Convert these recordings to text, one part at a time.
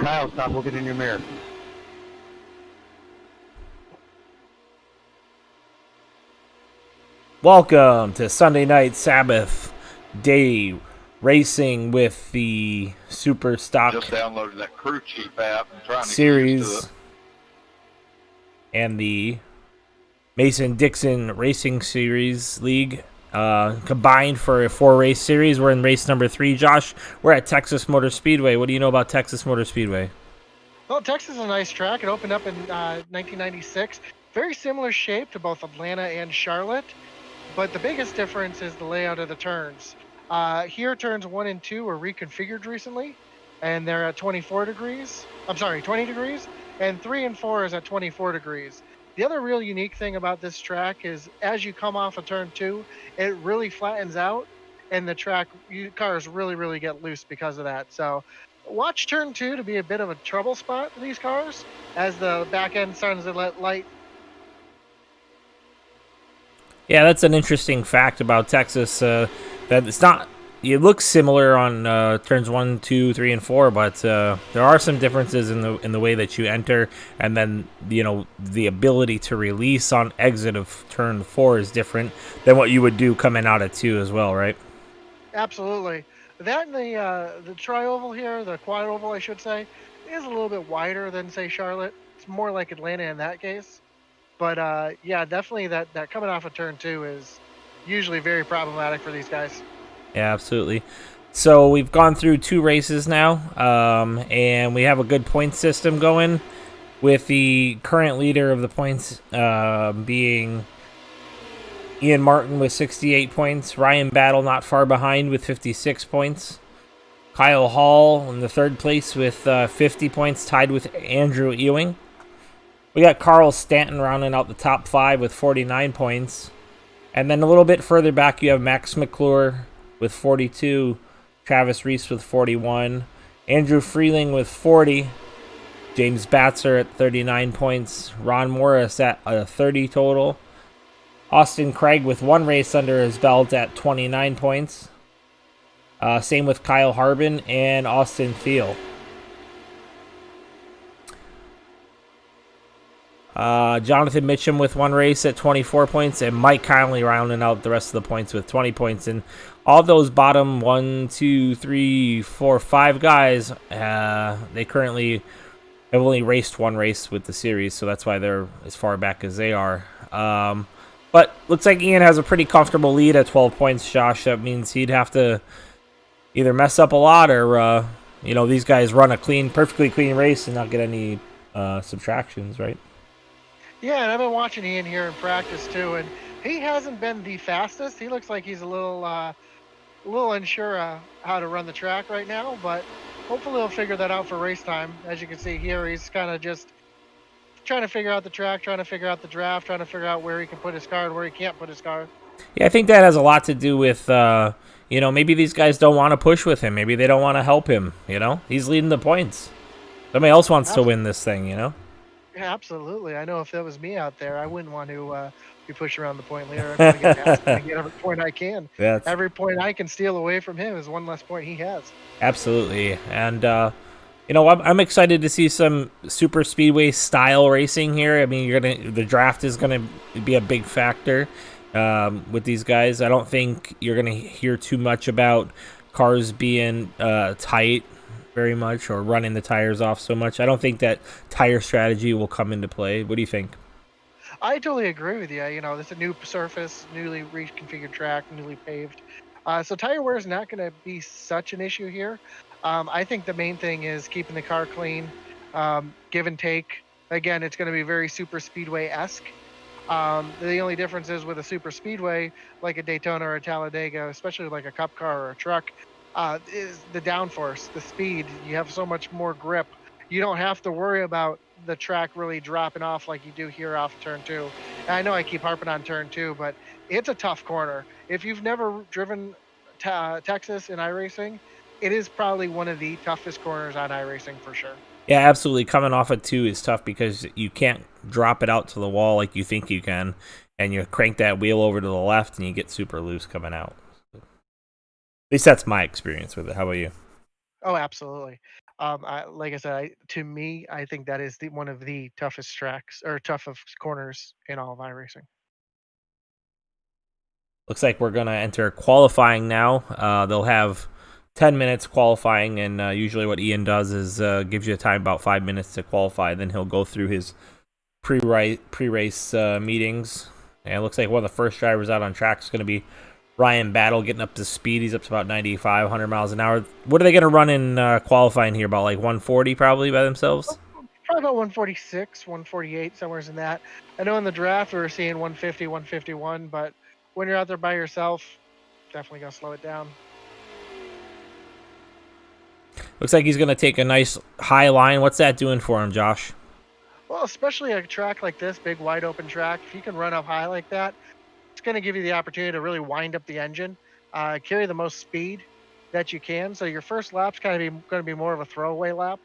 Kyle, stop looking in your mirror. Welcome to Sunday Night Sabbath Day Racing with the Super Stock Just downloaded that Crew Chief app and trying to get used to Series it. and the Mason Dixon Racing Series League combined for a 4-race series. We're in race number 3. Josh, we're at Texas Motor Speedway. What do you know about Texas Motor Speedway? Well, Texas is a nice track. It opened up in 1996. Very similar shape to both Atlanta and Charlotte, but the biggest difference is the layout of the turns. Here, turns 1 and 2 were reconfigured recently, and they're at 24 degrees. I'm sorry, 20 degrees, and 3 and 4 is at 24 degrees. The other real unique thing about this track is as you come off of turn 2, it really flattens out, and the cars really get loose because of that. So watch turn 2 to be a bit of a trouble spot for these cars as the back end starts to let light. Yeah, that's an interesting fact about Texas. That it's not. It looks similar on turns 1, 2, 3, and 4, but there are some differences in the way that you enter, and then the ability to release on exit of turn 4 is different than what you would do coming out at 2 as well, right? Absolutely. That and the tri-oval here, the quad-oval, I should say, is a little bit wider than, say, Charlotte. It's more like Atlanta in that case. But, yeah, definitely that coming off of turn 2 is usually very problematic for these guys. Yeah, absolutely. So we've gone through 2 races now, and we have a good point system going, with the current leader of the points being Ian Martin with 68 points. Ryan Battle not far behind with 56 points. Kyle Hall in the 3rd place with 50 points, tied with Andrew Ewing. We got Carl Stanton rounding out the top 5 with 49 points. And then a little bit further back, you have Max McClure with 42, Travis Reese with 41, Andrew Freeling with 40, James Batzer at 39 points, Ron Morris at 30 total, Austin Craig with 1 race under his belt at 29 points. Same with Kyle Harbin and Austin Thiel. Jonathan Mitchum with 1 race at 24 points, and Mike Conley rounding out the rest of the points with 20 points. And all those bottom 1, 2, 3, 4, 5 guys, they currently have only raced 1 race with the series, so that's why they're as far back as they are. But looks like Ian has a pretty comfortable lead at 12 points, Josh. That means he'd have to either mess up a lot or, these guys run a perfectly clean race and not get any subtractions, right? Yeah, and I've been watching Ian here in practice too, and he hasn't been the fastest. He looks like he's a little unsure how to run the track right now, but hopefully he'll figure that out for race time. As you can see here, he's kind of just trying to figure out the track, trying to figure out the draft, trying to figure out where he can put his car and where he can't put his car. Yeah, I think that has a lot to do with, maybe these guys don't want to push with him. Maybe they don't want to help him, He's leading the points. Somebody else wants to win this thing, Yeah, absolutely. I know if that was me out there, I wouldn't want to be pushed around the point leader. I'm going to get every point I can. Every point I can steal away from him is 1 less point he has. Absolutely. And, I'm excited to see some super speedway style racing here. I mean, the draft is going to be a big factor with these guys. I don't think you're going to hear too much about cars being tight very much or running the tires off so much. I don't think that tire strategy will come into play. What do you think? I totally agree with you. This is a new surface, newly reconfigured track, newly paved. So tire wear is not going to be such an issue here. I think the main thing is keeping the car clean, give and take. Again, it's going to be very super speedway-esque. The only difference is with a super speedway, like a Daytona or a Talladega, especially like a cup car or a truck, is the downforce, the speed. You have so much more grip. You don't have to worry about the track really dropping off like you do here off turn 2. And I know I keep harping on turn 2, but it's a tough corner. If you've never driven Texas in iRacing, it is probably one of the toughest corners on iRacing for sure. Yeah, absolutely. Coming off at 2 is tough because you can't drop it out to the wall like you think you can, and you crank that wheel over to the left and you get super loose coming out. At least that's my experience with it. How about you? Oh, absolutely. Like I said, to me, I think that is one of the toughest tracks or toughest corners in all of iRacing. Looks like we're going to enter qualifying now. They'll have 10 minutes qualifying, and usually what Ian does is gives you a time about 5 minutes to qualify. Then he'll go through his pre-race meetings. And it looks like one of the first drivers out on track is going to be Ryan Battle, getting up to speed. He's up to about 95, 100 miles an hour. What are they going to run in qualifying here? About like 140 probably by themselves? Probably about 146, 148, somewhere in that. I know in the draft we were seeing 150, 151, but when you're out there by yourself, definitely gonna slow it down. Looks like he's going to take a nice high line. What's that doing for him, Josh? Well, especially a track like this, big wide open track, if you can run up high like that, it's going to give you the opportunity to really wind up the engine, carry the most speed that you can. So your first lap's kind of going to be more of a throwaway lap,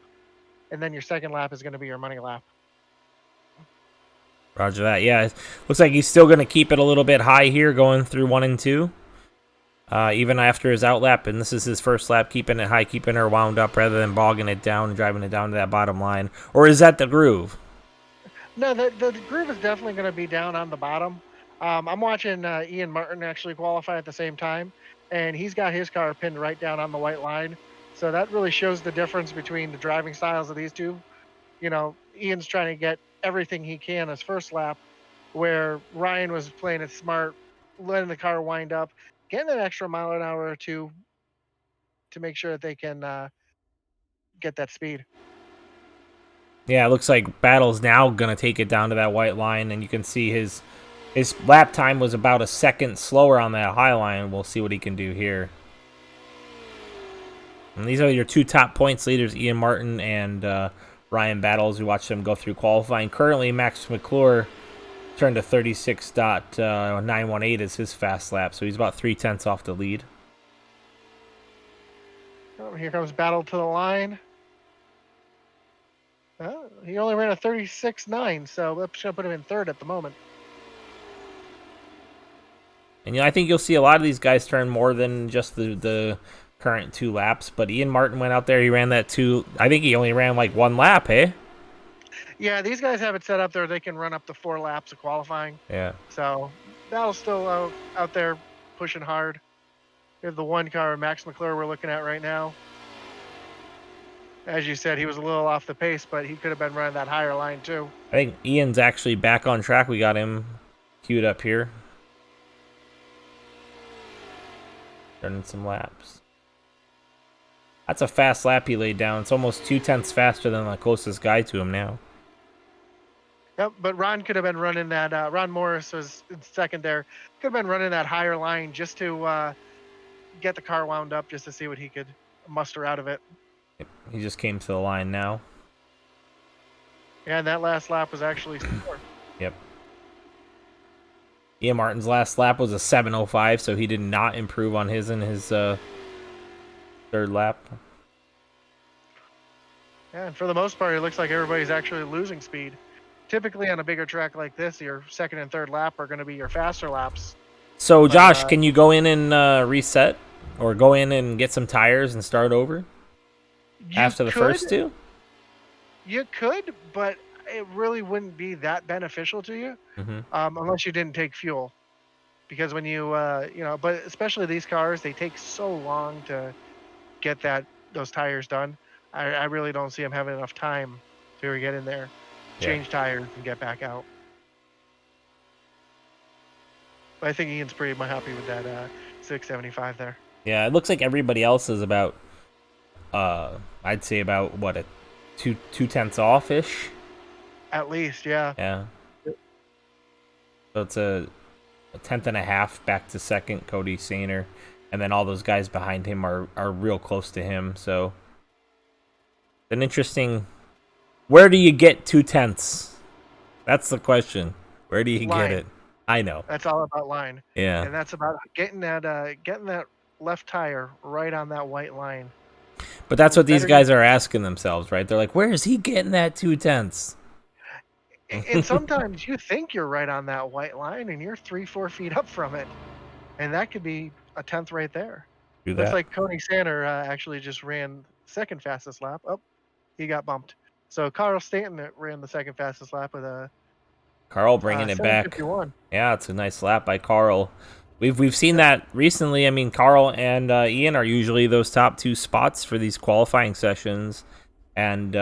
and then your second lap is going to be your money lap. Roger that. Yeah, it looks like he's still going to keep it a little bit high here, going through 1 and 2. Even after his outlap, and this is his first lap, keeping it high, keeping her wound up rather than bogging it down and driving it down to that bottom line. Or is that the groove? No, the groove is definitely going to be down on the bottom. I'm watching Ian Martin actually qualify at the same time, and he's got his car pinned right down on the white line. So that really shows the difference between the driving styles of these two. You know, Ian's trying to get everything he can his first lap, where Ryan was playing it smart, letting the car wind up, getting an extra mile an hour or two to make sure that they can get that speed. Yeah, it looks like Battle's now going to take it down to that white line, and you can see his lap time was about a second slower on that high line. We'll see what he can do here. And these are your two top points leaders, Ian Martin and Ryan Battles. We watched them go through qualifying. Currently, Max McClure turned to 36.918 as his fast lap, so he's about 3/10 off the lead. Oh, here comes Battle to the line. He only ran a 36.9, so that should put him in third at the moment. And I think you'll see a lot of these guys turn more than just the current 2 laps. But Ian Martin went out there. He ran that 2. I think he only ran like 1 lap, hey? Yeah, these guys have it set up there. They can run up to 4 laps of qualifying. Yeah. So Battle's still out there pushing hard. We have the one car, Max McClure, we're looking at right now. As you said, he was a little off the pace, but he could have been running that higher line too. I think Ian's actually back on track. We got him queued up here. Running some laps. That's a fast lap he laid down. It's almost 2/10 faster than the closest guy to him now. Yep, but Ron could have been running that. Ron Morris was in second there. Could have been running that higher line just to get the car wound up, just to see what he could muster out of it. He just came to the line now. Yeah, and that last lap was actually slower. Yep. Ian Martin's last lap was a 7:05, so he did not improve on his in his third lap. Yeah, and for the most part, it looks like everybody's actually losing speed. Typically, on a bigger track like this, your second and third lap are going to be your faster laps. So, Josh, can you go in and reset? Or go in and get some tires and start over? After the first 2? You could, but it really wouldn't be that beneficial to you unless you didn't take fuel. Because when you, but especially these cars, they take so long to get those tires done. I really don't see them having enough time to get in there, change tires, and get back out. But I think Ian's pretty happy with that 675 there. Yeah, it looks like everybody else is about, I'd say about, what, a 2/10 off-ish? At least, yeah. Yeah. So it's a 10th and a half back to second, Cody Sainer. And then all those guys behind him are real close to him. So an interesting... Where do you get 2/10? That's the question. Where do you get it? I know. That's all about line. Yeah. And that's about getting that left tire right on that white line. But that's what these guys are asking themselves, right? They're like, where is he getting that 2/10? And sometimes you think you're right on that white line and you're 3-4 feet up from it. And that could be a 10th right there. Looks like Cody Sander actually just ran second fastest lap. Oh, he got bumped. So Carl Stanton ran the second fastest lap with a Carl bringing it back. 7:51. Yeah, it's a nice lap by Carl. We've seen that recently. I mean, Carl and Ian are usually those top two spots for these qualifying sessions, and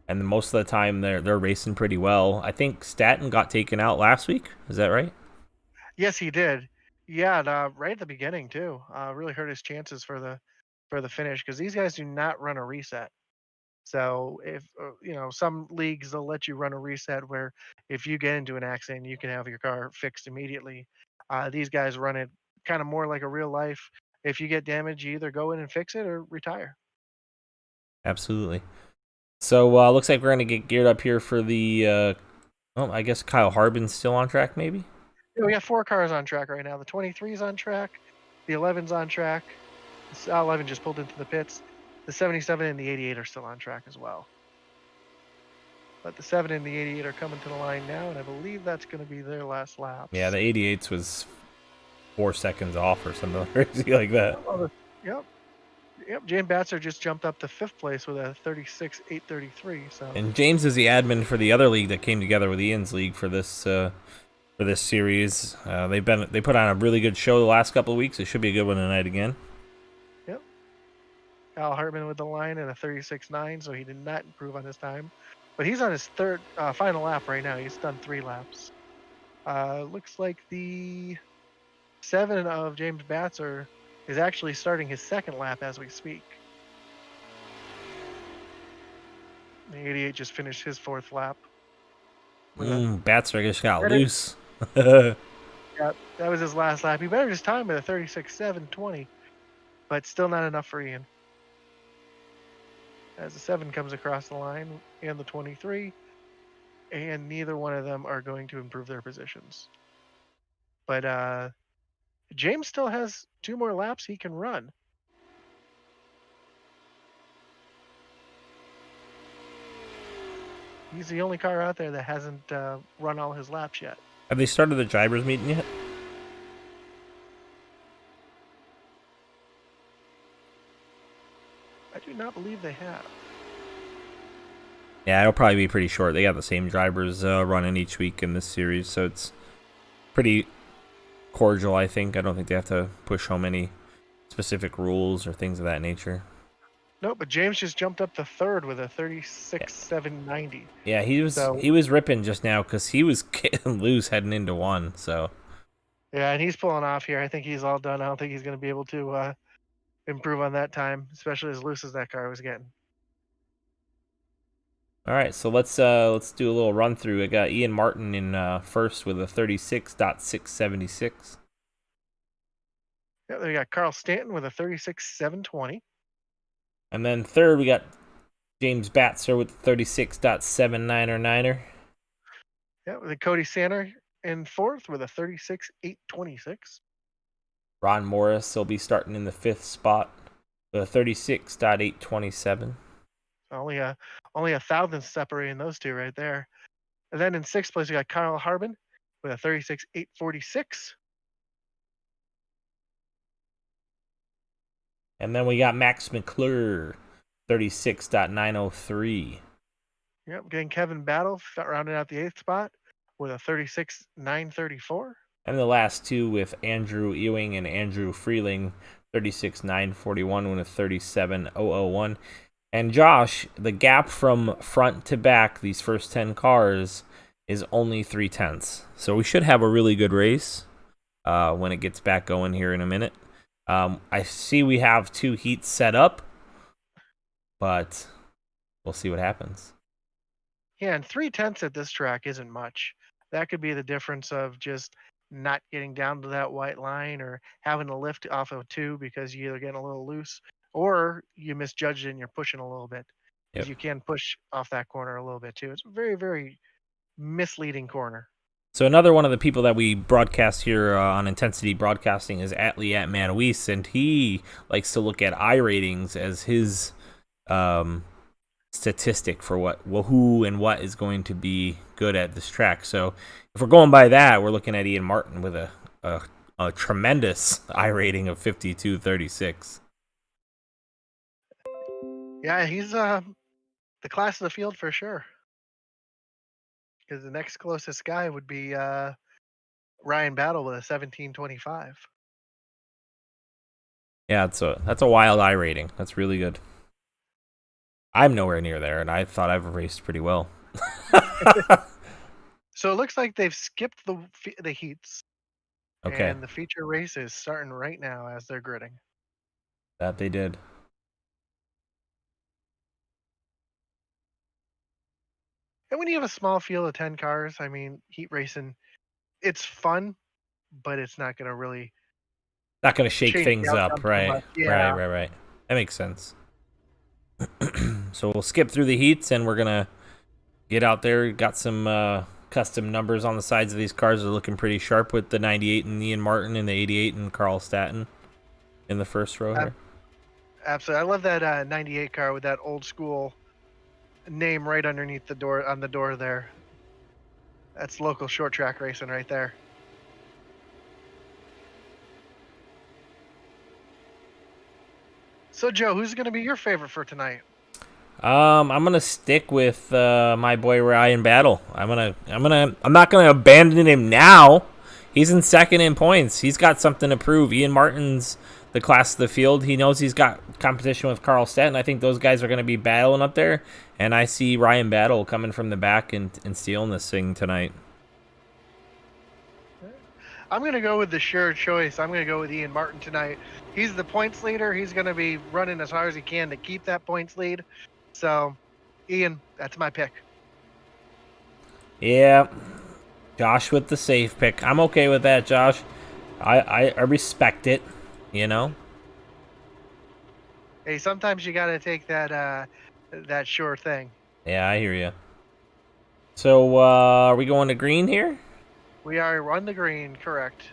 most of the time they're racing pretty well. I think Staton got taken out last week. Is that right? Yes, he did. Yeah, and, right at the beginning too. Really hurt his chances for the finish because these guys do not run a reset. So if some leagues they'll let you run a reset where if you get into an accident, you can have your car fixed immediately. These guys run it kind of more like a real life. If you get damage, you either go in and fix it or retire. Absolutely. So looks like we're gonna get geared up here for the. I guess Kyle Harbin's still on track, maybe. Yeah, we got 4 cars on track right now. The 23 is on track, the 11's on track. The 11 just pulled into the pits. The 77 and the 88 are still on track as well. But the 7 and the 88 are coming to the line now, and I believe that's going to be their last lap. Yeah, the 88s was 4 seconds off or something crazy like that. Yep. James Batzer just jumped up to 5th place with a 36.833. So. And James is the admin for the other league that came together with Ian's league for this series. They put on a really good show the last couple of weeks. It should be a good one tonight again. Yep. Al Hartman with the line at a 36.9, so he did not improve on his time. But he's on his final lap right now. He's done 3 laps. Looks like the 7 of James Batzer is actually starting his 2nd lap as we speak. The 88 just finished his 4th lap. Batzer just got loose. Yeah, that was his last lap. He bettered his time with a 36.720, but still not enough for Ian. As the 7 comes across the line and the 23, and neither one of them are going to improve their positions. But James still has 2 more laps he can run. He's the only car out there that hasn't run all his laps yet. Have they started the drivers' meeting yet? I do not believe they have. Yeah, it'll probably be pretty short. They got the same drivers running each week in this series, so it's pretty cordial, I think. I don't think they have to push home any specific rules or things of that nature. No, but James just jumped up to 3rd with a 36.790. Yeah, he was ripping just now because he was getting loose heading into 1. So yeah, and he's pulling off here. I think he's all done. I don't think he's going to be able to improve on that time, especially as loose as that car was getting. All right, so let's do a little run through. I got Ian Martin in first with a 36.676. Yeah, we got Carl Stanton with a 36.720. And then third, we got James Batzer with the 36.799er. Yeah, with Cody Sanner in 4th with a 36.826. Ron Morris will be starting in the 5th spot with a 36.827. Only a thousandth separating those two right there. And then in 6th place, we got Kyle Harbin with a 36.846. And then we got Max McClure, 36.903. Yep, getting Kevin Battle rounding out the 8th spot with a 36.934. And the last two with Andrew Ewing and Andrew Freeling, 36.941 with a 37.001. And Josh, the gap from front to back, these first 10 cars, is only 0.3. So we should have a really good race when it gets back going here in a minute. I see we have 2 heats set up, but we'll see what happens. Yeah, and 0.3 at this track isn't much. That could be the difference of just not getting down to that white line or having to lift off of 2 because you're either getting a little loose or you misjudged it and you're pushing a little bit. Because you can push off that corner a little bit too. It's a very, very misleading corner. So another one of the people that we broadcast here on Intensity Broadcasting is Atlee at Manawis, and he likes to look at iRatings as his statistic for who and what is going to be good at this track. So if we're going by that, we're looking at Ian Martin with a tremendous iRating of 52.36. Yeah, he's the class of the field for sure. Because the next closest guy would be Ryan Battle with a 1725. Yeah, that's a wild I rating. That's really good. I'm nowhere near there, and I thought I've raced pretty well. So it looks like they've skipped the heats, Okay, and the feature race is starting right now as they're gridding. that they did. And when you have a small field of 10 cars, I mean, heat racing, it's fun, but it's not going to really Not gonna shake change the things up, outcome too right? much. Yeah. Right. That makes sense. So we'll skip through the heats, and we're gonna get out there. Got some custom numbers on the sides of these cars. They're looking pretty sharp with the 98 and Ian Martin and the 88 and Carl Staton in the first row here. Absolutely. I love that 98 car with that old school name right underneath the door on the door there. That's local short track racing right there. So Joe, who's going to be your favorite for tonight? I'm gonna stick with my boy Ryan Battle. I'm not gonna abandon him now. He's in second in points. He's got something to prove. Ian Martin's the class of the field. He knows he's got competition with Carl Staton. I think those guys are going to be battling up there. And I see Ryan Battle coming from the back and stealing this thing tonight. I'm going to go with the sure choice. I'm going to go with Ian Martin tonight. He's the points leader. He's going to be running as hard as he can to keep that points lead. So, Ian, that's my pick. Yeah. Josh with the safe pick. I'm okay with that, Josh. I respect it, you know? Hey, sometimes you got to take that that sure thing. Yeah, I hear you. So, are we going to green here? We are on the green, correct.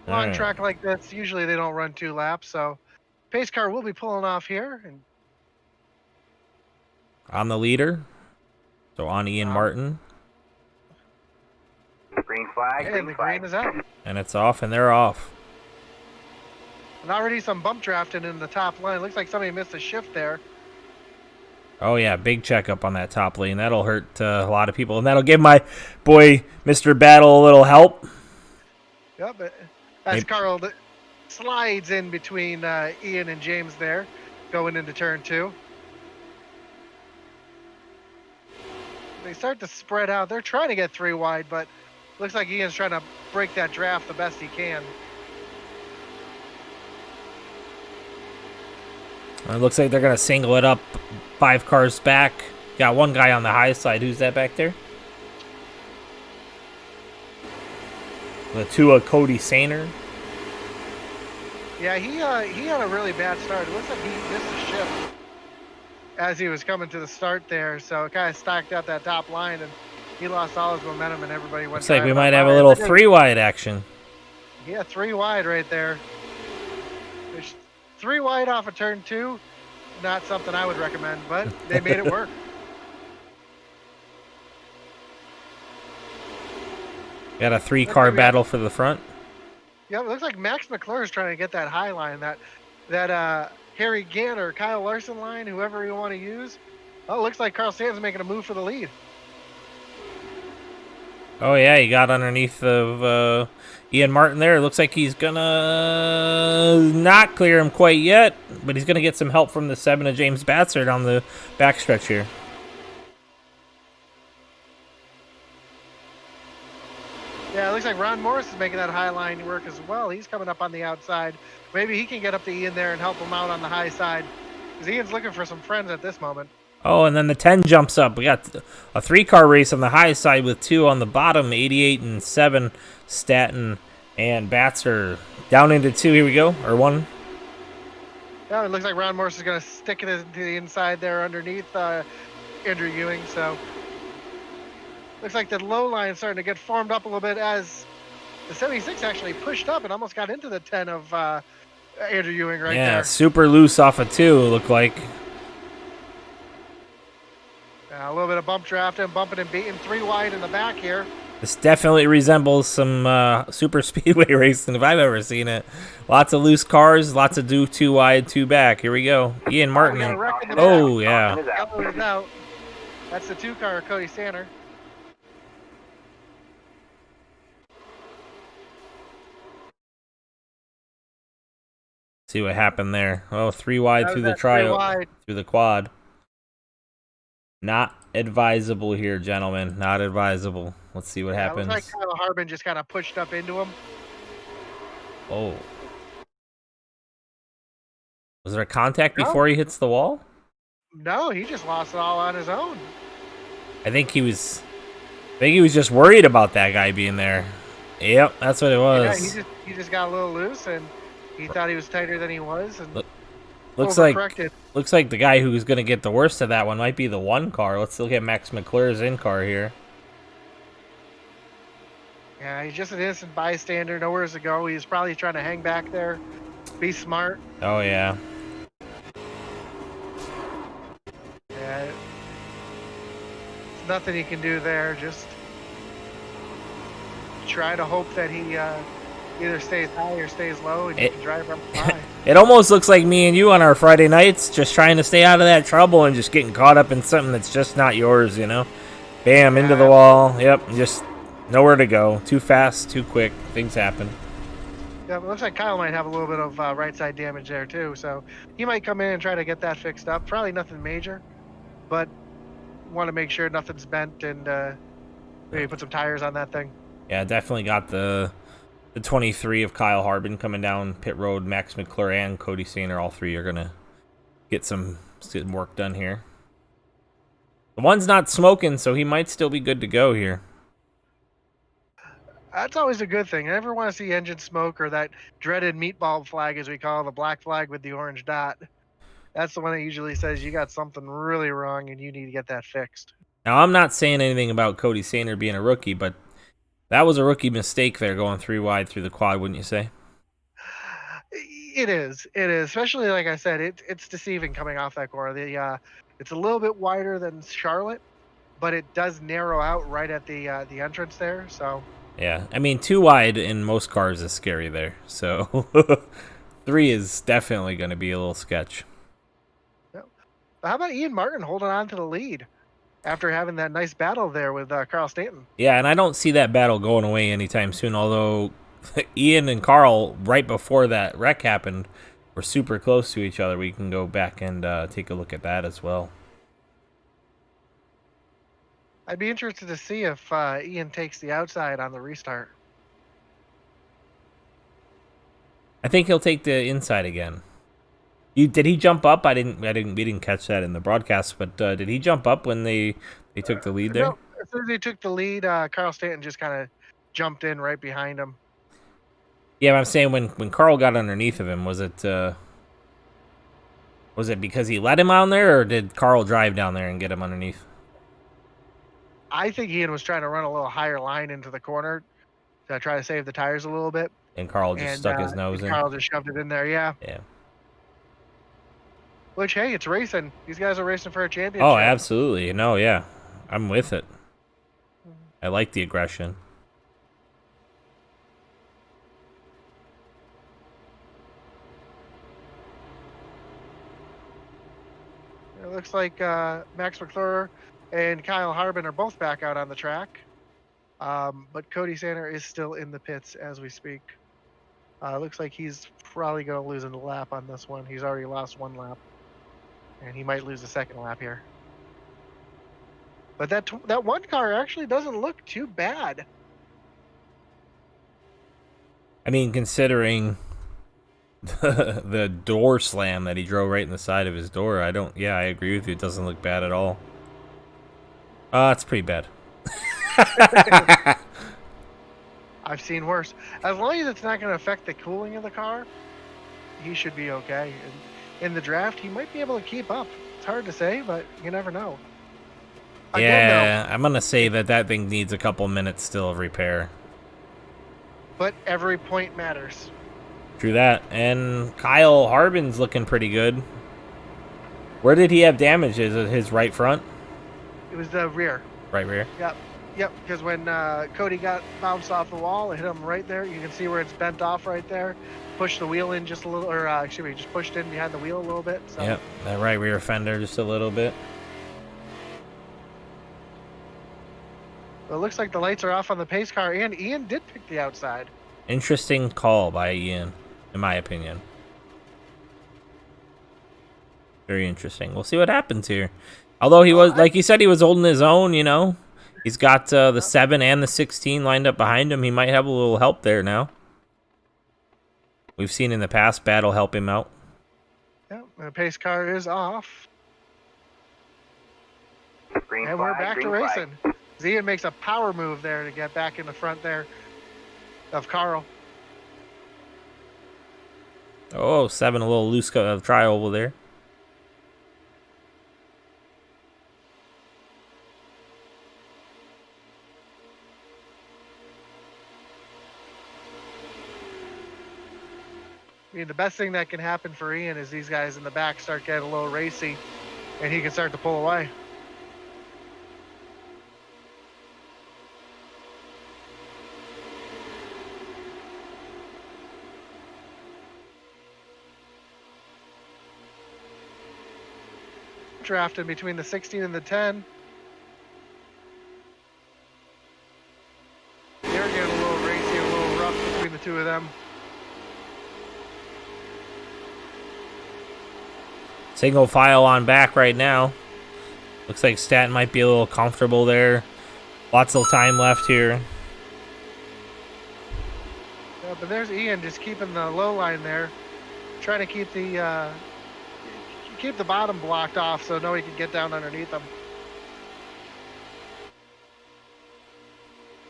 All Long right. track like this, usually they don't run 2 laps, so pace car will be pulling off here. And On the leader. So on Ian Martin. Green flag, and green the flag. green is out. And it's off, and they're off. And already some bump drafting in the top line. Looks like somebody missed a shift there. Oh, yeah, big checkup on that top lane. That'll hurt a lot of people, and that'll give my boy, Mr. Battle, a little help. Yep, but as Carl slides in between Ian and James there, going into turn 2. They start to spread out. They're trying to get 3 wide, but looks like Ian's trying to break that draft the best he can. It looks like they're going to single it up 5 cars back. Got one guy on the high side. Who's that back there? The Tua Cody Sainer. Yeah, he had a really bad start. It looks like he missed a shift as he was coming to the start there, so it kind of stacked out that top line, and he lost all his momentum, and everybody went. Looks like we might have a little 3-wide action. Yeah, 3 wide right there. There's 3 wide off of turn 2. Not something I would recommend, but they made it work. Got a 3-car battle for the front. Yeah, it looks like Max McClure is trying to get that high line, that Harry Gant or Kyle Larson line, whoever you want to use. Oh, it looks like Carl Stanton's making a move for the lead. Oh, yeah, he got underneath of Ian Martin there. It looks like he's going to not clear him quite yet, but he's going to get some help from the 7 of James Batsard on the backstretch here. Yeah, it looks like Ron Morris is making that high line work as well. He's coming up on the outside. Maybe he can get up to Ian there and help him out on the high side, because Ian's looking for some friends at this moment. Oh, and then the 10 jumps up. We got a 3-car race on the high side with 2 on the bottom, 88 and 7, Staton and Batser. Down into 2, here we go, or 1. Yeah, it looks like Ron Morris is going to stick it into the inside there underneath Andrew Ewing, so looks like the low line is starting to get formed up a little bit as the 76 actually pushed up and almost got into the 10 of Andrew Ewing right there. Yeah, super loose off of 2, it looked like. A little bit of bump drafting, bumping and beating. 3 wide in the back here. This definitely resembles some super speedway racing if I've ever seen it. Lots of loose cars, lots of two wide, two back. Here we go. Ian We got a Martin. wreck in the back. Oh, yeah. Yellow is out. That's the 2-car of Cody Sander. See what happened there. Oh, 3 wide That through was the that 3 trial, wide. through the quad. Not advisable here, gentlemen. Not advisable. Let's see what Yeah, it happens. looks like Kyle Harbin just kind of pushed up into him. Oh. Was there a contact No. before he hits the wall? No, he just lost it all on his own. I think he was just worried about that guy being there. Yep, that's what it was. Yeah, he just got a little loose, and he thought he was tighter than he was, and Looks like the guy who's going to get the worst of that one might be the 1 car. Let's look at Max McClure's in-car here. Yeah, he's just an innocent bystander, nowhere to go. He's probably trying to hang back there, be smart. Oh, yeah. Yeah, there's nothing he can do there. Just try to hope that he either stays high or stays low, and you can drive up high. It almost looks like me and you on our Friday nights, just trying to stay out of that trouble and just getting caught up in something that's just not yours, you know? Bam, into the wall. Yep, just nowhere to go. Too fast, too quick. Things happen. Yeah, it looks like Kyle might have a little bit of right side damage there too, so he might come in and try to get that fixed up. Probably nothing major, but want to make sure nothing's bent and maybe put some tires on that thing. Yeah, definitely got the 23 of Kyle Harbin coming down pit road. Max McClure and Cody Sander, all three are gonna get some work done here. The one's not smoking, so he might still be good to go here. That's always a good thing. I never want to see engine smoke or that dreaded meatball flag, as we call it, the black flag with the orange dot. That's the one that usually says you got something really wrong and you need to get that fixed. Now, I'm not saying anything about Cody Sander being a rookie, but that was a rookie mistake there, going 3 wide through the quad, wouldn't you say? It is. It is. Especially, like I said, it's deceiving coming off that corner. It's a little bit wider than Charlotte, but it does narrow out right at the entrance there. So. Yeah, I mean, 2 wide in most cars is scary there. So 3 is definitely going to be a little sketch. Yeah. How about Ian Martin holding on to the lead after having that nice battle there with Carl Stanton? Yeah, and I don't see that battle going away anytime soon, although Ian and Carl, right before that wreck happened, were super close to each other. We can go back and take a look at that as well. I'd be interested to see if Ian takes the outside on the restart. I think he'll take the inside again. Did he jump up? We didn't catch that in the broadcast, but did he jump up when they took the lead there? No, as soon as they took the lead, Carl Stanton just kind of jumped in right behind him. Yeah, but I'm saying when Carl got underneath of him, was it because he let him on there, or did Carl drive down there and get him underneath? I think Ian was trying to run a little higher line into the corner to try to save the tires a little bit. And Carl just stuck his nose in. Carl just shoved it in there, yeah. Yeah. Which, hey, it's racing. These guys are racing for a championship. Oh, absolutely. No, yeah. I'm with it. I like the aggression. It looks like Max McClure and Kyle Harbin are both back out on the track. But Cody Sander is still in the pits as we speak. Looks like he's probably going to lose a lap on this one. He's already lost 1 lap. And he might lose the 2nd lap here. But that 1 car actually doesn't look too bad. I mean, considering the door slam that he drove right in the side of his door, I agree with you. It doesn't look bad at all. It's pretty bad. I've seen worse. As long as it's not going to affect the cooling of the car, he should be okay. And in the draft, he might be able to keep up. It's hard to say, but you never know. Yeah, I'm going to say that thing needs a couple minutes still of repair. But every point matters. True that. And Kyle Harbin's looking pretty good. Where did he have damage? Is it his right front? It was the rear. Right rear? Yep. Yep, because when Cody got bounced off the wall, it hit him right there. You can see where it's bent off right there. Pushed the wheel in just a little, or excuse me, just pushed in behind the wheel a little bit. So. Yep, that right rear fender just a little bit. Well, it looks like the lights are off on the pace car, and Ian did pick the outside. Interesting call by Ian, in my opinion. Very interesting. We'll see what happens here. Although he was, like you said, he was holding his own, you know. He's got the 7 and the 16 lined up behind him. He might have a little help there now. We've seen in the past Battle help him out. Yeah, the pace car is off. And we're back to racing. Ian makes a power move there to get back in the front there of Carl. Oh, 7, a little loose tri-oval there. I mean, the best thing that can happen for Ian is these guys in the back start getting a little racy, and he can start to pull away. Drafting between the 16 and the 10. They're getting a little racy, a little rough between the two of them. Single file on back right now. Looks like Staten might be a little comfortable there. Lots of time left here. Yeah, but there's Ian just keeping the low line there, trying to keep the bottom blocked off so nobody can get down underneath them.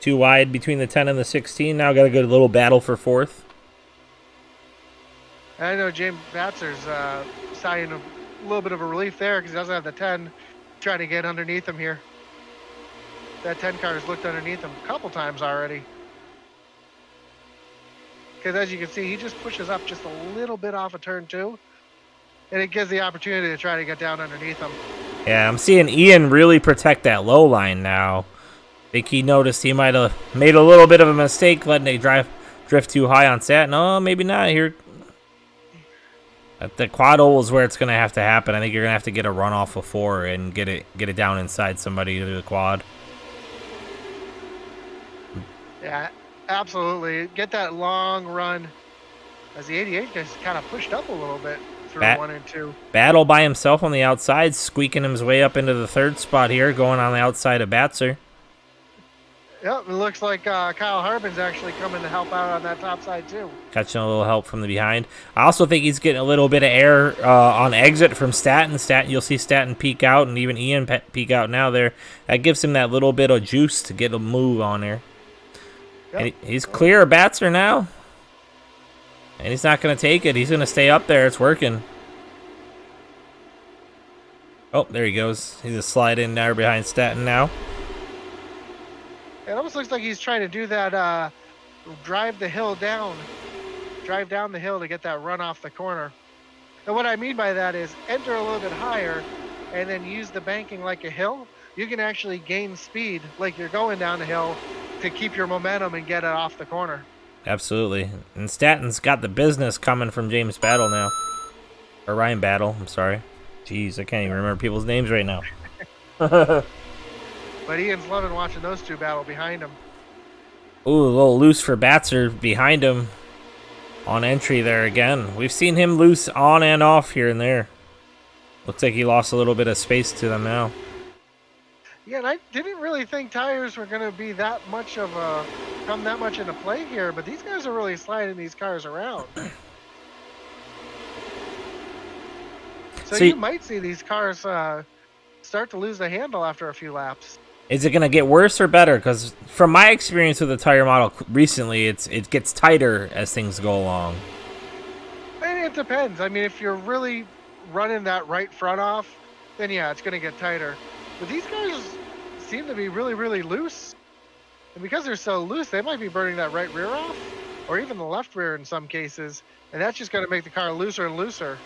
Too wide between the 10 and the 16. Now got a good little battle for 4th. I know James Batzer's sighing a little bit of a relief there because he doesn't have the 10 trying to get underneath him here. That 10 car has looked underneath him a couple times already. Because as you can see, he just pushes up just a little bit off of turn 2. And it gives the opportunity to try to get down underneath him. Yeah, I'm seeing Ian really protect that low line now. I think he noticed he might have made a little bit of a mistake letting it drift too high on Sat. No, maybe not. Here, at the quad oval is where it's going to happen. I think you're going to have to get a run off of 4 and get it down inside somebody through the quad. Yeah, absolutely. Get that long run. As the 88 gets kind of pushed up a little bit through 1 and 2. Battle by himself on the outside, squeaking his way up into the 3rd spot here, going on the outside of Batzer. Yep, it looks like Kyle Harbin's actually coming to help out on that top side too. Catching a little help from the behind. I also think he's getting a little bit of air on exit from Staten. You'll see Staten peek out, and even Ian peek out now there. That gives him that little bit of juice to get a move on there. Yep. And he's clear of Batzer now. And he's not going to take it. He's going to stay up there. It's working. Oh, there he goes. He's a slide in there behind Staten now. It almost looks like he's trying to do that drive down the hill to get that run off the corner. And what I mean by that is enter a little bit higher and then use the banking like a hill. You can actually gain speed like you're going down the hill to keep your momentum and get it off the corner. Absolutely. And Staten's got the business coming from James Battle now. Or Ryan Battle, I'm sorry. Jeez, I can't even remember people's names right now. But Ian's loving watching those two battle behind him. Ooh, a little loose for Batzer behind him on entry there again. We've seen him loose on and off here and there. Looks like he lost a little bit of space to them now. Yeah, and I didn't really think tires were going to be that much of a come that much into play here, but these guys are really sliding these cars around. So you might see these cars start to lose the handle after a few laps. Is it going to get worse or better? Because from my experience with the tire model recently, it gets tighter as things go along. And it depends. I mean, if you're really running that right front off, then yeah, it's going to get tighter. But these guys seem to be really, really loose. And because they're so loose, they might be burning that right rear off, or even the left rear in some cases. And that's just going to make the car looser and looser.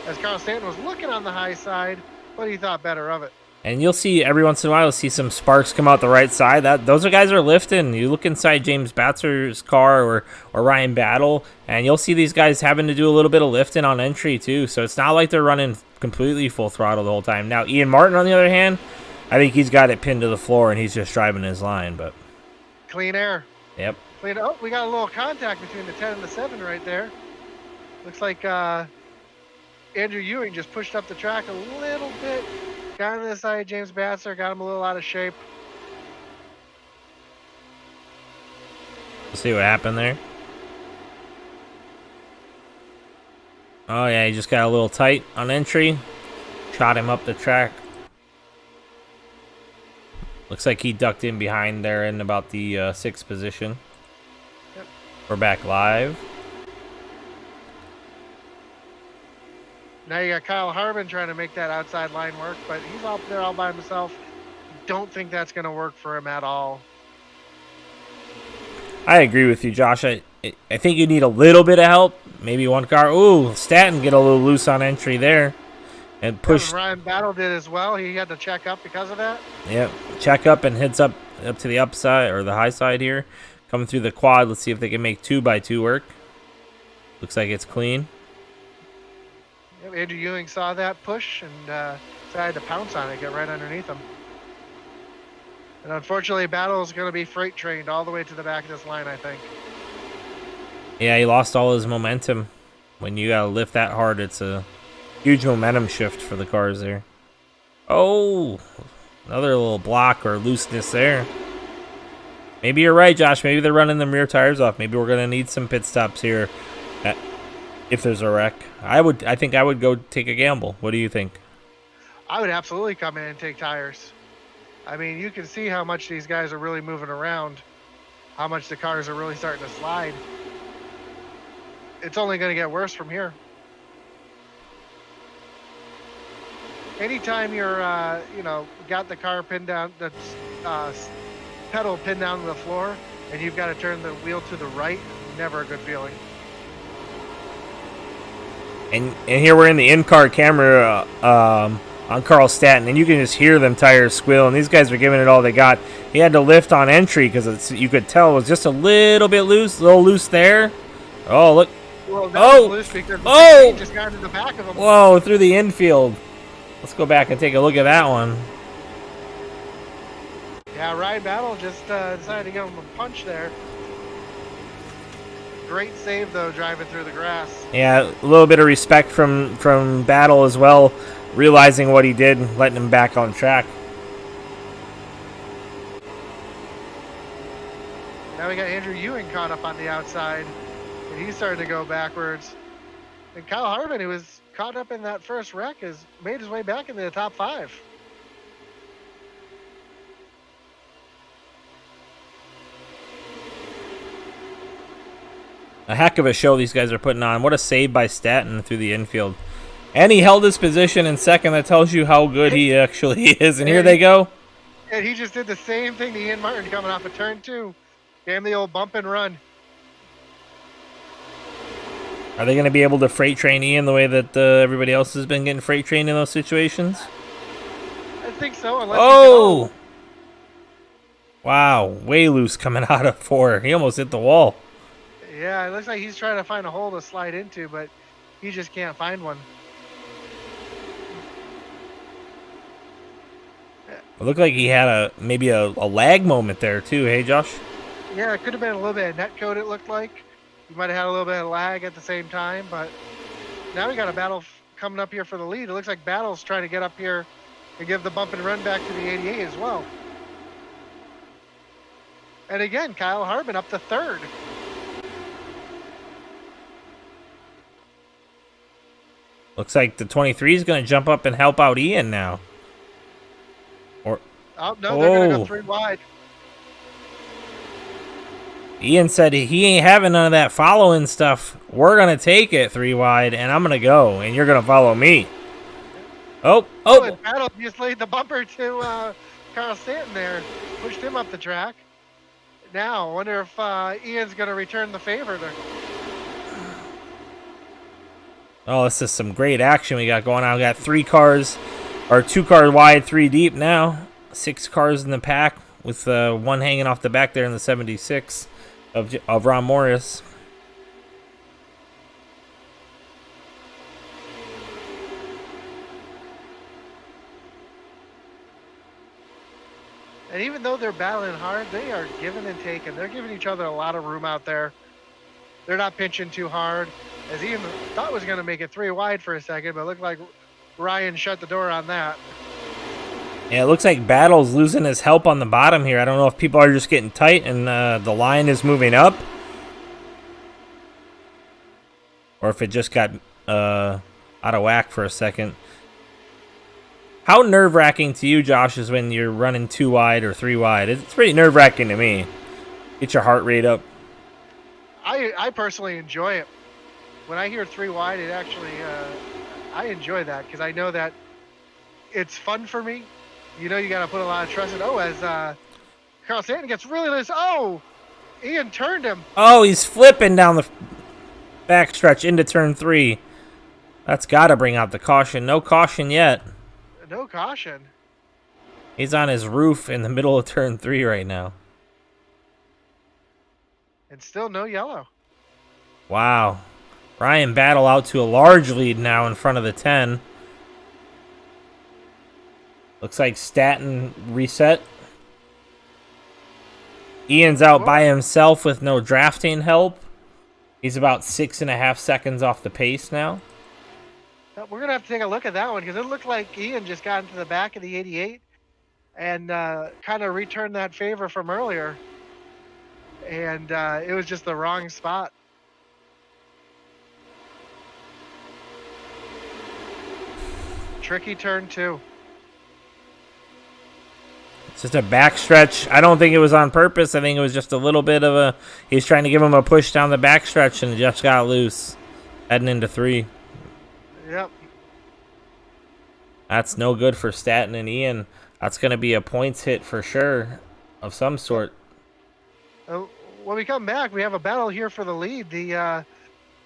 As Carl Stanton was looking on the high side, but he thought better of it. And you'll see every once in a while, you'll see some sparks come out the right side. Those guys are lifting. You look inside James Batzer's car or Ryan Battle, and you'll see these guys having to do a little bit of lifting on entry too. So it's not like they're running completely full throttle the whole time. Now Ian Martin, on the other hand, I think he's got it pinned to the floor and he's just driving his line. But Clean air. yep. Clean. Oh, we got a little contact between the 10 and the 7 right there. Looks like Andrew Ewing just pushed up the track a little bit. Got on the side of James Batzer, got him a little out of shape. See what happened there. Oh yeah, he just got a little tight on entry. Shot him up the track. Looks like he ducked in behind there in about the 6th position. Yep. We're back live. Now you got Kyle Harbin trying to make that outside line work, but he's out there all by himself. Don't think that's going to work for him at all. I agree with you, Josh. I think you need a little bit of help. Maybe one car. Ooh, Staton get a little loose on entry there. And push. Ryan Battle did as well. He had to check up because of that. Yep. Check up and hits up to the upside or the high side here. Coming through the quad. Let's see if they can make 2x2 work. Looks like it's clean. Yep, Andrew Ewing saw that push and decided to pounce on it, get right underneath him. And unfortunately, Battle is going to be freight trained all the way to the back of this line, I think. Yeah, he lost all his momentum. When you got to lift that hard, it's a huge momentum shift for the cars there. Oh, another little block or looseness there. Maybe you're right, Josh. Maybe they're running them rear tires off. Maybe we're going to need some pit stops here if there's a wreck. I think I would go take a gamble. What do you think? I would absolutely come in and take tires. I mean, you can see how much these guys are really moving around, how much the cars are really starting to slide. It's only going to get worse from here. Anytime you're, got the car pinned down, the pedal pinned down to the floor, and you've got to turn the wheel to the right, never a good feeling. And here we're in the in-car camera on Carl Staton, and you can just hear them tires squeal, and these guys are giving it all they got. He had to lift on entry because you could tell it was just a little bit loose, there. Oh, look. Well, loose because the just got into the back of him. Whoa, through the infield. Let's go back and take a look at that one. Yeah, Ryan Battle just decided to give him a punch there. Great save, though, driving through the grass. Yeah, a little bit of respect from Battle as well, realizing what he did and letting him back on track. Now we got Andrew Ewing caught up on the outside, and he's starting to go backwards. And Kyle Harbin, who was caught up in that first wreck, has made his way back into the top 5. A heck of a show these guys are putting on. What a save by Staton through the infield. And he held his position in second. That tells you how good he actually is. And here they go. And he just did the same thing to Ian Martin coming off of turn 2. Damn the old bump and run. Are they going to be able to freight train Ian the way that everybody else has been getting freight trained in those situations? I think so. Oh! Wow. Way loose coming out of 4. He almost hit the wall. Yeah, it looks like he's trying to find a hole to slide into, but he just can't find one. It looked like he had maybe a lag moment there too, hey Josh? Yeah, it could have been a little bit of net code, it looked like. You might have had a little bit of lag at the same time, but now we got a Battle coming up here for the lead. It looks like Battle's trying to get up here and give the bump and run back to the 88 as well. And again, Kyle Harbin up to 3rd. Looks like the 23 is going to jump up and help out Ian now. Oh, no, they're going to go 3 wide. Ian said he ain't having none of that following stuff. We're going to take it 3 wide, and I'm going to go, and you're going to follow me. Oh. And Battle just laid the bumper to Carl Stanton there. Pushed him up the track. Now, I wonder if Ian's going to return the favor there. Oh, this is some great action we got going on. We got 3 cars Are 2 cars wide, 3 deep now. 6 cars in the pack with one hanging off the back there in the 76 of Ron Morris. And even though they're battling hard, they are giving and taking. They're giving each other a lot of room out there. They're not pinching too hard. As Ian thought was going to make it 3 wide for a second, but it looked like Ryan shut the door on that. Yeah, it looks like Battle's losing his help on the bottom here. I don't know if people are just getting tight and the line is moving up, or if it just got out of whack for a second. How nerve-wracking to you, Josh, is when you're running 2 wide or 3 wide? It's pretty nerve-wracking to me. Get your heart rate up. I personally enjoy it. When I hear 3 wide, it actually, I enjoy that because I know that it's fun for me. You know, you got to put a lot of trust in. Oh, as Carl Stanton gets really loose. Oh, Ian turned him. Oh, he's flipping down the backstretch into turn 3. That's got to bring out the caution. No caution yet. No caution. He's on his roof in the middle of turn 3 right now. And still no yellow. Wow. Ryan Battle out to a large lead now in front of the 10. Looks like Staton reset. Ian's out by himself with no drafting help. He's about 6.5 seconds off the pace now. We're going to have to take a look at that one because it looked like Ian just got into the back of the 88 and kind of returned that favor from earlier. And it was just the wrong spot. Tricky turn 2. It's just a backstretch. I don't think it was on purpose. I think it was just a little bit of a... He's trying to give him a push down the backstretch and it just got loose. Heading into 3. Yep. That's no good for Staton and Ian. That's going to be a points hit for sure of some sort. When we come back, we have a battle here for the lead. The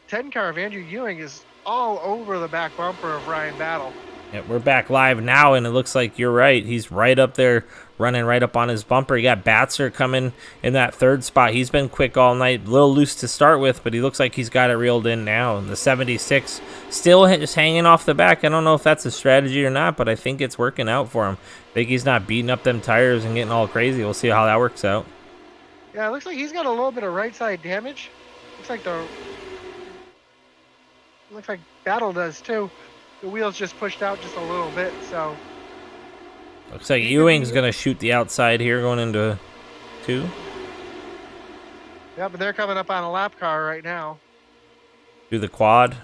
10 car of Andrew Ewing is all over the back bumper of Ryan Battle. Yeah, we're back live now, and it looks like you're right. He's right up there, running right up on his bumper. You got Batzer coming in that 3rd spot. He's been quick all night. A little loose to start with, but he looks like he's got it reeled in now. And the 76 still just hanging off the back. I don't know if that's a strategy or not, but I think it's working out for him. I think he's not beating up them tires and getting all crazy. We'll see how that works out. Yeah, it looks like he's got a little bit of right side damage. Looks like Battle does too. The wheels just pushed out just a little bit, so. Looks like Ewing's going to shoot the outside here going into 2. Yeah, but they're coming up on a lap car right now. Do the quad.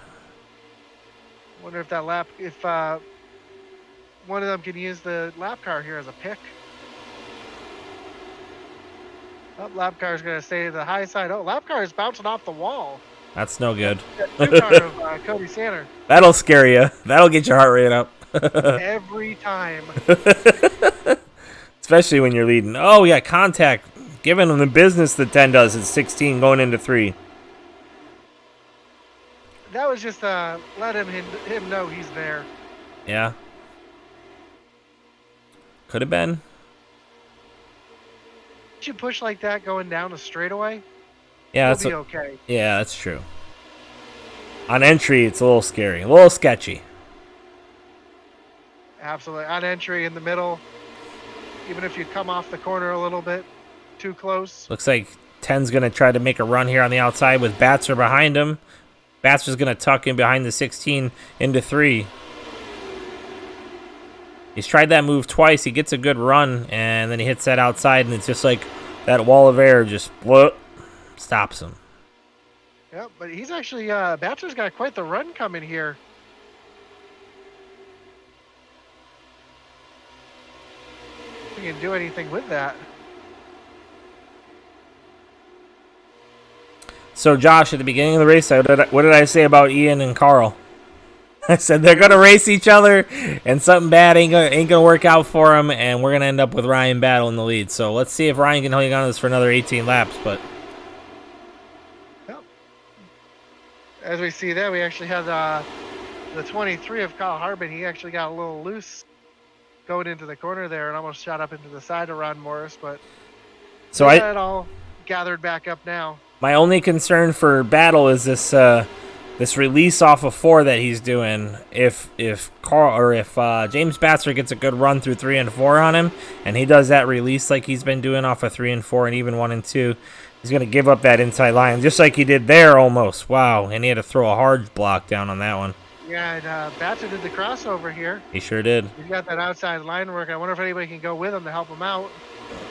Wonder if one of them can use the lap car here as a pick. Oh, lap car is going to stay to the high side. Oh, lap car is bouncing off the wall. That's no good. Two car of Cody Sander. That'll scare you. That'll get your heart rate up. Every time. Especially when you're leading. Oh, we got contact. Giving him the business the 10 does at 16 going into 3. That was just let him know he's there. Yeah. Could have been. You push like that going down a straightaway. Yeah, it'll be okay. Yeah, that's true. On entry, it's a little scary, a little sketchy. Absolutely. On entry in the middle, even if you come off the corner a little bit too close. Looks like 10's going to try to make a run here on the outside with Batzer behind him. Batzer's going to tuck in behind the 16 into 3. He's tried that move twice. He gets a good run, and then he hits that outside, and it's just like that wall of air just stops him. Yep, but he's actually, Batzer's got quite the run coming here. If he can do anything with that. So, Josh, at the beginning of the race, what did I say about Ian and Carl? I said they're going to race each other, and something bad ain't gonna work out for them, and we're going to end up with Ryan Battle in the lead. So let's see if Ryan can hang on to this for another 18 laps. But yep. As we see there, we actually had the 23 of Kyle Harbin. He actually got a little loose going into the corner there and almost shot up into the side of Ron Morris, but So it all gathered back up now. my only concern for Battle is this this release off of 4 that he's doing. If James Batzer gets a good run through 3 and 4 on him, and he does that release like he's been doing off of 3 and 4 and even 1 and 2, he's gonna give up that inside line just like he did there almost. Wow, and he had to throw a hard block down on that one. Yeah, and Batzer did the crossover here. He sure did. He's got that outside line work. I wonder if anybody can go with him to help him out.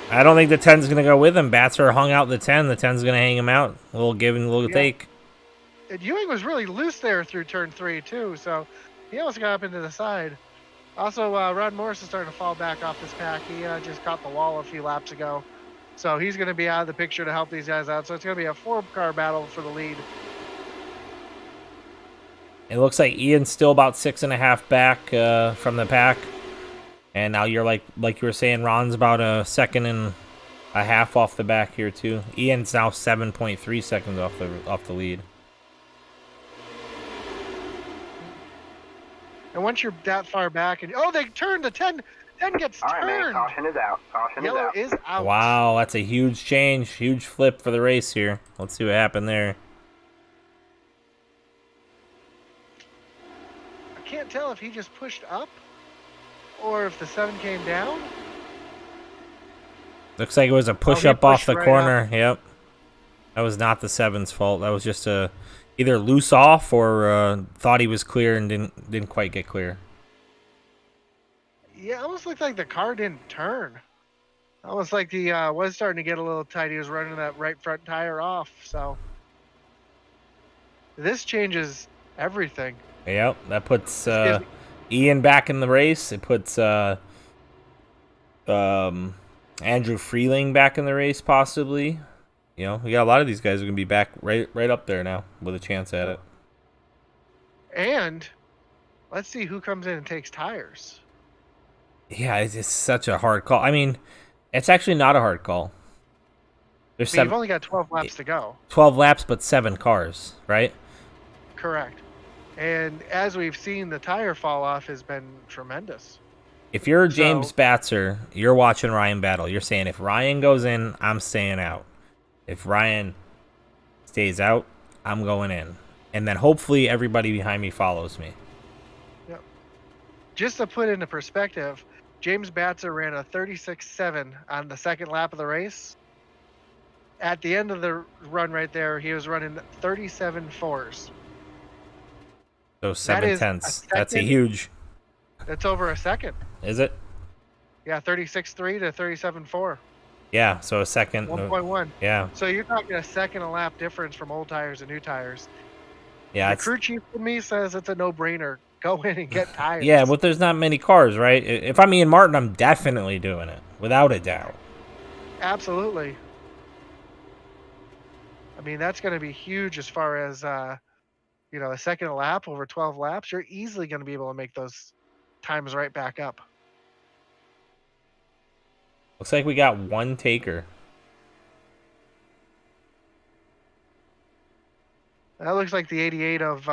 I don't think the 10's going to go with him. Batzer hung out the 10. The 10's going to hang him out. A little give and a little take. And Ewing was really loose there through turn 3, too, so he almost got up into the side. Also, Ron Morris is starting to fall back off this pack. He just caught the wall a few laps ago. So he's going to be out of the picture to help these guys out. So it's going to be a 4-car battle for the lead. It looks like Ian's still about 6.5 back from the pack. And now you're like you were saying, Ron's about a 1.5 seconds off the back here too. Ian's now 7.3 seconds off the lead. And once you're that far back, and they turned the 10. 10 gets turned. All right, man, caution is out. Yellow is out. Wow, that's a huge change, huge flip for the race here. Let's see what happened there. I can't tell if he just pushed up or if the 7 came down. Looks like it was a push up off the right corner. up. Yep. That was not the 7's fault. That was just either loose off or thought he was clear and didn't quite get clear. Yeah, it almost looked like the car didn't turn. Almost like the was starting to get a little tight. He was running that right front tire off. So this changes everything. Yep, that puts Ian back in the race. It puts Andrew Freeling back in the race, possibly. You know, we got a lot of these guys are gonna be back right up there now with a chance at it. And let's see who comes in and takes tires. Yeah, it's such a hard call. I mean, it's actually not a hard call. There's You've only got 12 laps to go. 12 laps, but 7 cars, right? Correct. And as we've seen, the tire fall off has been tremendous. If you're James Batzer, you're watching Ryan battle. You're saying, if Ryan goes in, I'm staying out. If Ryan stays out, I'm going in. And then hopefully everybody behind me follows me. Yep. Just to put into perspective, James Batzer ran a 36.7 on the second lap of the race. At the end of the run right there, he was running 37.4s. So 7/10. That's a huge. That's over a second. Is it? Yeah, 36.3 to 37.4. Yeah, so a second. 1.1. Yeah. So you're talking a second a lap difference from old tires and new tires. Yeah. The crew chief to me says it's a no-brainer. Go in and get tires. Yeah, but there's not many cars, right? If I'm Ian Martin, I'm definitely doing it, without a doubt. Absolutely. I mean, that's going to be huge as far as, a second a lap over 12 laps. You're easily going to be able to make those times right back up. Looks like we got one taker. That looks like the 88 of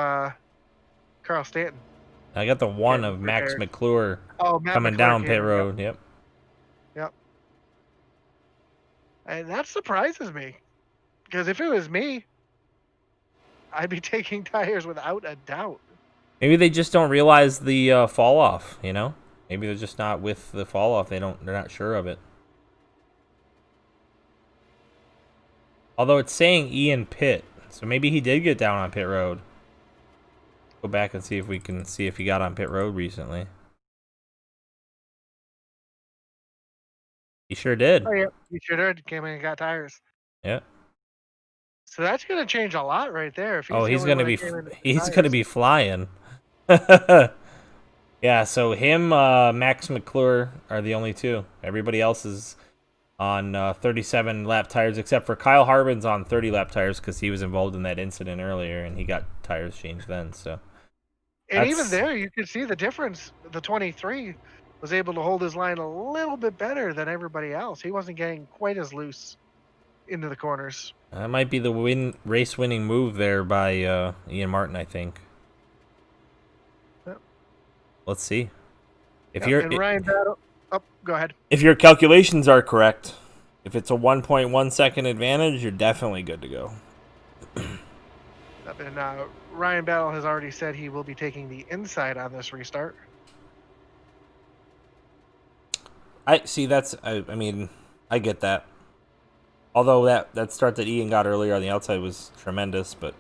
Carl Stanton. I got the 1 of Max McClure Matt coming McClure down pit road. Yep. And that surprises me. Because if it was me, I'd be taking tires without a doubt. Maybe they just don't realize the fall off, you know? Maybe they're just not with the fall off. They're not sure of it. Although it's saying Ian Pitt, so maybe he did get down on pit road. Go back and see if we can see if he got on pit road recently. He sure did. Oh yeah, he sure did. Came in and got tires. Yeah. So that's going to change a lot right there. If he's going to be flying. Yeah, so him, Max McClure are the only two. Everybody else is on 37 lap tires, except for Kyle Harbin's on 30 lap tires because he was involved in that incident earlier and he got tires changed then. So, and even there, you could see the difference. The 23 was able to hold his line a little bit better than everybody else. He wasn't getting quite as loose into the corners. That might be the race-winning move there by Ian Martin, I think. Yep. Let's see. If And Ryan Battle. Oh, go ahead. if your calculations are correct, if it's a 1.1 second advantage, you're definitely good to go. And Ryan Battle has already said he will be taking the inside on this restart. I see. I mean, I get that. Although that start that Ian got earlier on the outside was tremendous, but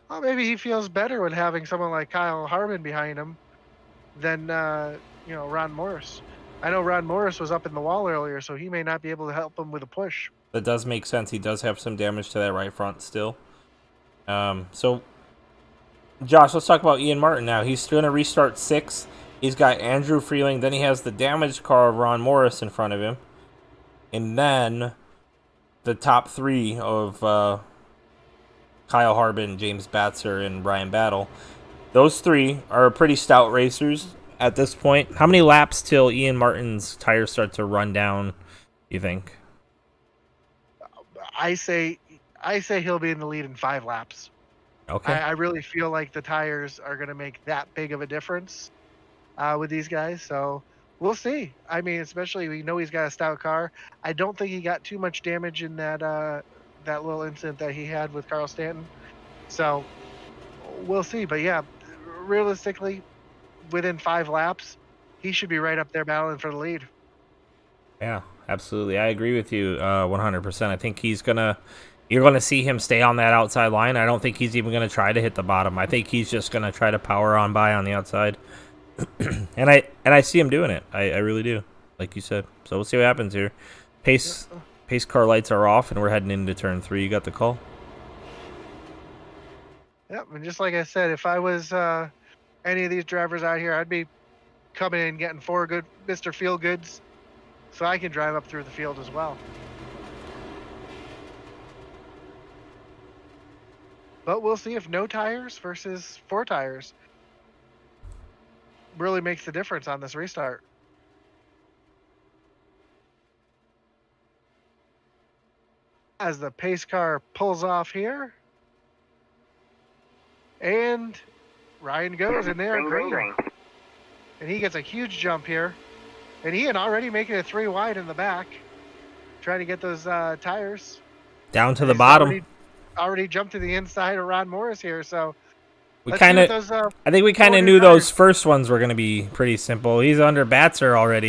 well, maybe he feels better with having someone like Kyle Harmon behind him than Ron Morris. I know Ron Morris was up in the wall earlier, so he may not be able to help him with a push. that does make sense. He does have some damage to that right front still. So, Josh, let's talk about Ian Martin now. He's going to restart 6th. He's got Andrew Freeling. Then he has the damaged car of Ron Morris in front of him. And then the top 3 of Kyle Harbin, James Batzer, and Ryan Battle. Those 3 are pretty stout racers at this point. How many laps till Ian Martin's tires start to run down, you think? I say he'll be in the lead in 5 laps. Okay. I really feel like the tires are going to make that big of a difference with these guys. So we'll see. I mean, especially we know he's got a stout car. I don't think he got too much damage in that little incident that he had with Carl Stanton. So we'll see. But yeah, realistically, within 5 laps, he should be right up there battling for the lead. Yeah, absolutely. I agree with you 100%. I think you're going to see him stay on that outside line. I don't think he's even going to try to hit the bottom. I think he's just going to try to power on by on the outside. and I see him doing it. I really do, like you said. So we'll see what happens here. Pace car lights are off, and we're heading into turn 3. You got the call? Yep, and just like I said, if I was any of these drivers out here, I'd be coming in getting 4 good Mr. Feel Goods so I can drive up through the field as well. But we'll see if no tires versus 4 tires really makes the difference on this restart. As the pace car pulls off here, and Ryan goes in there, green. And he gets a huge jump here. And Ian already making it 3 wide in the back, trying to get those tires. Down to the bottom. Already jumped to the inside of Ron Morris here, so I think we kind of knew those first ones were going to be pretty simple. He's under Batzer already.